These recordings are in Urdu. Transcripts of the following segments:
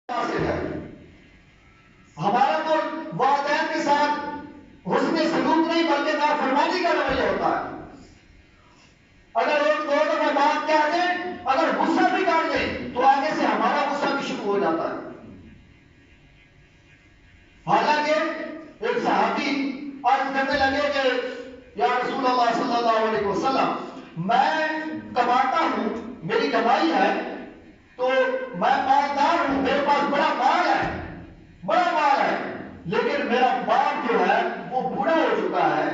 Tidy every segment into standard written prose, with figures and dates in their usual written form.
حاصل ہے. ہمارا تو والدین کے ساتھ حسن سلوک نہیں بلکہ نافرمانی کا رویہ ہوتا ہے. اگر ایک دو دفعہ بات کہہ دیں، اگر غصہ بھی کر دیں تو آگے سے ہمارا غصہ بھی شروع ہو جاتا ہے. حالانکہ ایک صحابی عرض کرنے لگے کہ یا رسول اللہ صلی اللہ علیہ وسلم، میں کماتا ہوں، میری کمائی ہے، تو میں مالدار ہوں، میرے پاس بڑا مال ہے، لیکن میرا باپ جو ہے وہ بوڑھا ہو چکا ہے،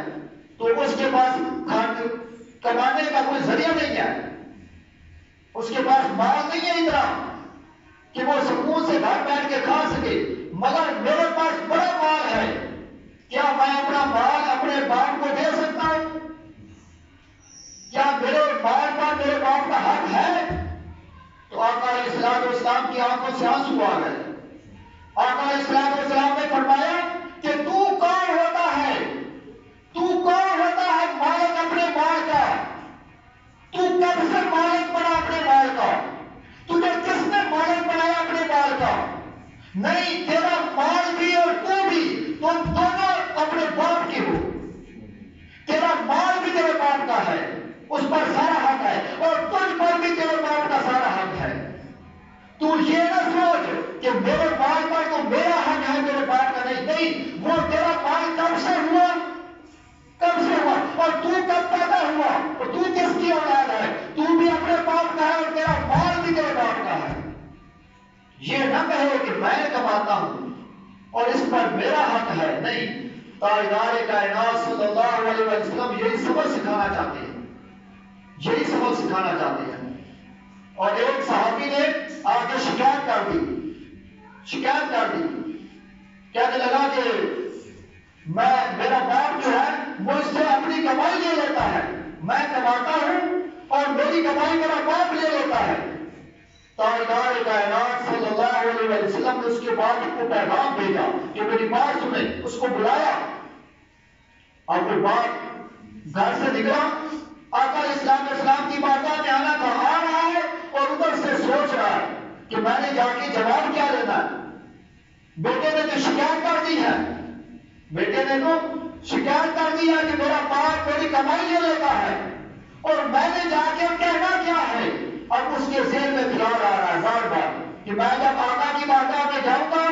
تو اس کے پاس کمانے کا کوئی ذریعہ نہیں ہے، اس کے پاس مال نہیں ہے اتنا کہ وہ سکون سے گھر بیٹھ کے کھا سکے، مگر میرے پاس بڑا مال ہے، کیا میں اپنا مال اپنے باپ کو دے سکتا ہوں؟ کیا میرے مال پر میرے باپ کا حق ہے؟ تو آقا علیہ الصلوۃ والسلام کی آنکھوں سے آنسو آ گئے. آقا علیہ الصلوۃ والسلام نے فرمایا کہ تو کون ہوتا ہے مالک اپنے مال کا؟ تو کب سے مالک بنا اپنے مال کا؟ تجھے کس نے مالک بنایا اپنے مال کا؟ نہیں، تیرا مال بھی اور تو بھی، تم دونوں اپنے باپ کے ہو. تیرا مال بھی تیرے باپ کا ہے، اس پر سارا حق ہے، اور تجھ پر بھی تیرے باپ کا سارا حق ہے. تو یہ نہ سوچ کہ میرے مال پر تو میرا حق ہے، میرے باپ کا نہیں. وہ تیرا مال کب سے ہوا اور تو کب پیدا ہوا اور تو کس کی اولاد ہے؟ تو بھی اپنے باپ کا ہے اور تیرا مال بھی تیرے باپ کا ہے. یہ نہ کہے کہ میں کماتا ہوں اور اس پر میرا حق ہے. نہیں، تاجدار کائنات صلی اللہ علیہ وسلم یہی سبق سکھانا چاہتے ہیں. اور ایک صحابی نے آ کے شکایت کر دی، کہنے لگا کہ میرا باپ جو ہے مجھ سے اپنی کمائی لے لیتا ہے، میں کماتا ہوں اور میری کمائی میرا باپ لے لیتا ہے. تاجدار کائنات صلی اللہ علیہ وسلم نے اس کے بعد کو پیغام بھیجا کہ میری بات سنیں. اس کو بلایا، اب وہ بات گھر سے نکلا، آقا علیہ السلام کی بارگاہ میں آنا تھا، آ رہا ہے اور ادھر سے سوچ رہا ہے کہ میں نے جا کے جواب کیا دینا ہے. بیٹے نے تو شکایت کر دی ہے کہ میرا باپ میری کمائی لے لیتا ہے، اور میں نے جا کے کہنا کیا ہے. اب اس کے ذہن میں خیال آ رہا ہے بار بار کہ میں جب آقا کی بارگاہ میں جاؤں گا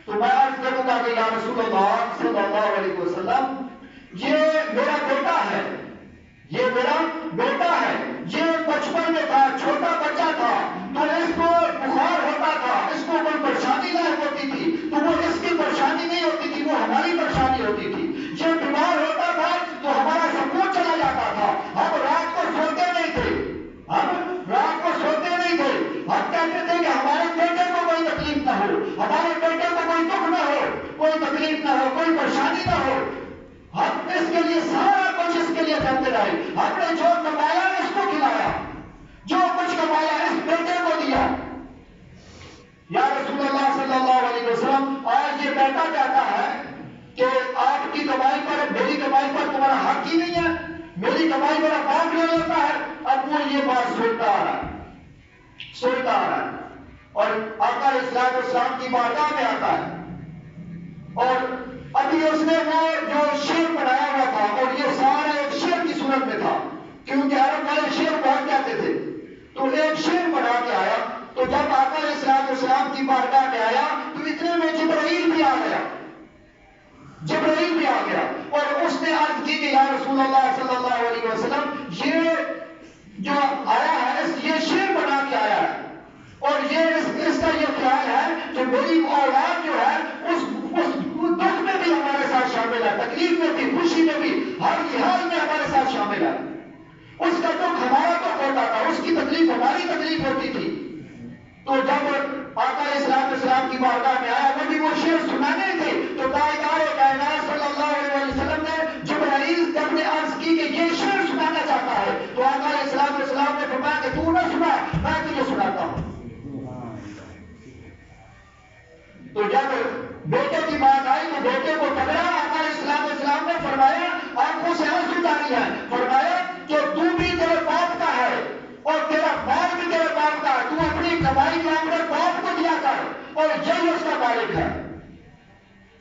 تو میں عرض کروں گا کہ یا رسول اللہ صلی اللہ علیہ وسلم، یہ میرا بیٹا ہے، یہ بچپن میں تھا، چھوٹا بچہ تھا، تو اس کو بخار ہوتا تھا، اس کو کوئی پریشانی نہ ہوتی تھی، تو وہ اس کی پریشانی نہیں ہوتی تھی، وہ ہماری پریشانی ہوتی تھی. یہ بیمار ہوتا تھا تو ہمارا سکون چلا جاتا تھا، ہم رات کو سوتے نہیں تھے، ہم کہتے تھے کہ ہمارے بیٹے کو کوئی تکلیف نہ ہو، ہمارے بیٹے کو کوئی دکھ نہ ہو، کوئی تکلیف نہ ہو، کوئی پریشانی نہ ہو. ہم اس کے لیے سارا کچھ اس کے لیے کرتے رہے. ہم نے جو کمایا اس کو کھلایا، جو کچھ کمایا اس بیٹے کو دیا. یا رسول اللہ صلی اللہ علیہ وسلم، آج یہ بیٹا کہتا ہے کہ آپ کی کمائی پر میری کمائی پر تمہارا حق ہی نہیں ہے، میری کمائی میرا باپ لے لیتا ہے. اب وہ یہ بات سوچتا آ رہا ہے اور آقا علیہ السلام کی بارگاہ میں آتا ہے، اور ابھی اس نے وہ جو شعر بنایا ہوا تھا، اور یہ سارا ایک شعر کی صورت میں تھا کیونکہ عرب والے شعر بہت کہتے تھے، تو ایک شعر بنا کے آیا. تو جب آقا علیہ السلام کی بارگاہ میں آیا تو اتنے میں جبرائیل بھی آ گیا اور اس نے عرض کی کہ یا رسول اللہ صلی اللہ علیہ وسلم، یہ جو آیا ہے یہ شعر بنا کے آیا ہے، اور اس کا یہ خیال ہے کہ میری اولاد جو ہے اس دکھ میں بھی ہمارے ساتھ شامل ہے، تکلیف میں بھی، خوشی میں بھی، ہر لحاظ میں ہمارے ساتھ شامل ہے. اس کا دکھ ہمارا دکھ ہوتا تھا، اس کی تکلیف ہماری تکلیف ہوتی تھی. تو جب آقا علیہ السلام کی بارگاہ میں آیا، وہ بھی وہ شعر سنانے تھے، تو تاجدار کائنات صلی اللہ علیہ وسلم نے جبرائیل جب نے عرض کی کہ یہ شعر سنانا چاہتا ہے، تو آقا علیہ السلام نے فرمایا کہ تو نہ سنا، میں تجھے سناتا ہوں. تو جب بیٹے کی بات آئی تو بیٹے کو پکڑا، آقا علیہ السلام نے فرمایا، آنکھوں سے آنسو جاری ہے، فرمایا کہ تو بھی تیرے باپ کا ہے اور تیرا مال بھی تیرے باپ کا ہے، تو اپنی کمائی کو اپنے باپ کو دیا کر، اور یہی اس کا مالک ہے.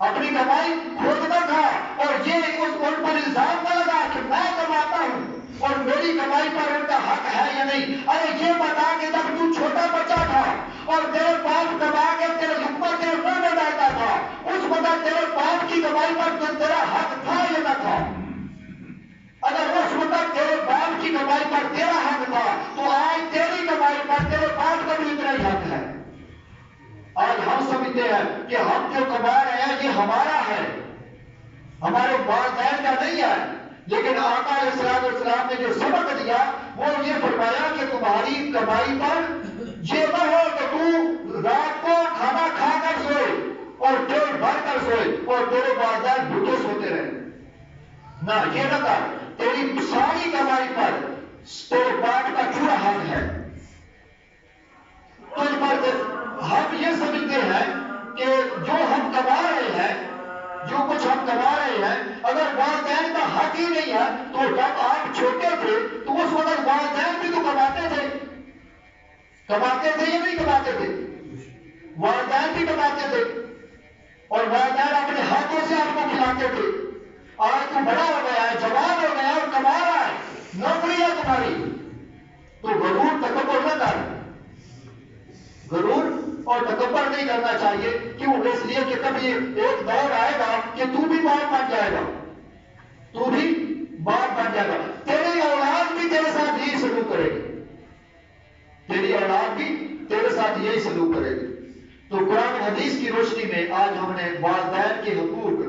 اپنی کمائی کھوجتا تھا اور یہ ان پر الزام نہ لگا کہ میں کماتا ہوں اور میری کمائی پر ان کا حق ہے یا نہیں. ارے یہ بتا کہ جب تو چھوٹا بچہ تھا اور تیرے باپ کما کے تیرے لقمہ تیرے منہ میں ڈالتا تھا، اس وقت تیرے باپ کی کمائی پر تیرا حق تھا یا نہ تھا؟ اگر اس وقت تیرے باپ کی کمائی پر تیرا حق تھا تو آج تیری کمائی پر تیرے باپ کا بھی اتنا ہی حق ہے. آج ہم سمجھتے ہیں کہ ہم جو کما رہے ہیں یہ ہمارا ہے، ہمارے والدین کا نہیں ہے. لیکن آقا علیہ السلام نے جو سبق دیا وہ یہ فرمایا کہ تمہاری کمائی پر یہ نہ ہو کہ تو رات کو کھانا کھا کر سوئے اور پیٹ بھر کر سوئے اور تیرے والدین بھوکے سوتے رہے. نہ، یہ نہ کر. تیری ساری کمائی پر تیرے باپ کا پورا حق ہے. تجھ پر ہم یہ سمجھتے ہیں کہ جو ہم کما رہے ہیں، جو کچھ ہم کما رہے ہیں، اگر والدین کا حق ہی نہیں ہے تو جب آپ چھوٹے تھے تو اس وقت والدین بھی تو کماتے تھے. کماتے تھے یا نہیں کماتے تھے؟ والدین بھی کماتے تھے اور والدین اپنے ہاتھوں سے آپ کو کھلاتے تھے. آج تو بڑا ہو گیا ہے، جوان ہو گیا اور کما رہا ہے، نوکری ہے تمہاری، تو غرور تکبر نہ کر. غرور اور تکبر نہیں کرنا چاہیے. کیوں؟ اس لیے کہ کبھی ایک دور آئے گا کہ تو بھی باپ بن جائے گا، تو بھی باپ بن جائے گا. تیری اولاد بھی تیرے ساتھ یہی سلوک کرے گی، تیری اولاد بھی تیرے ساتھ یہی سلوک کرے گی. تو قرآن حدیث کی روشنی میں آج ہم نے والدین کے حقوق،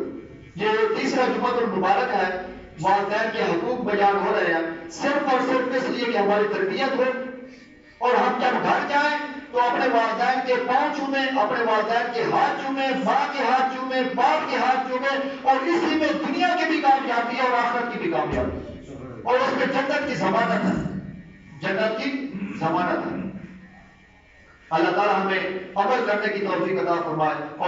یہ تیسرا جمعہ المبارک ہے، والدین کے حقوق بیان ہو رہے ہیں صرف اور صرف اس لیے کہ ہماری تربیت ہو اور ہم جب گھر جائیں تو اپنے والدین کے پاؤں چومیں، اپنے والدین کے ہاتھ چومیں، ماں کے ہاتھ چومیں، باپ کے ہاتھ چومیں، اور اسی میں دنیا کی بھی کامیابی ہے اور آخرت کی بھی کامیابی، اور اس میں جنت کی ضمانت ہے، جنت کی ضمانت ہے. اللہ تعالیٰ ہمیں عمل کرنے کی توفیق عطا فرمائے.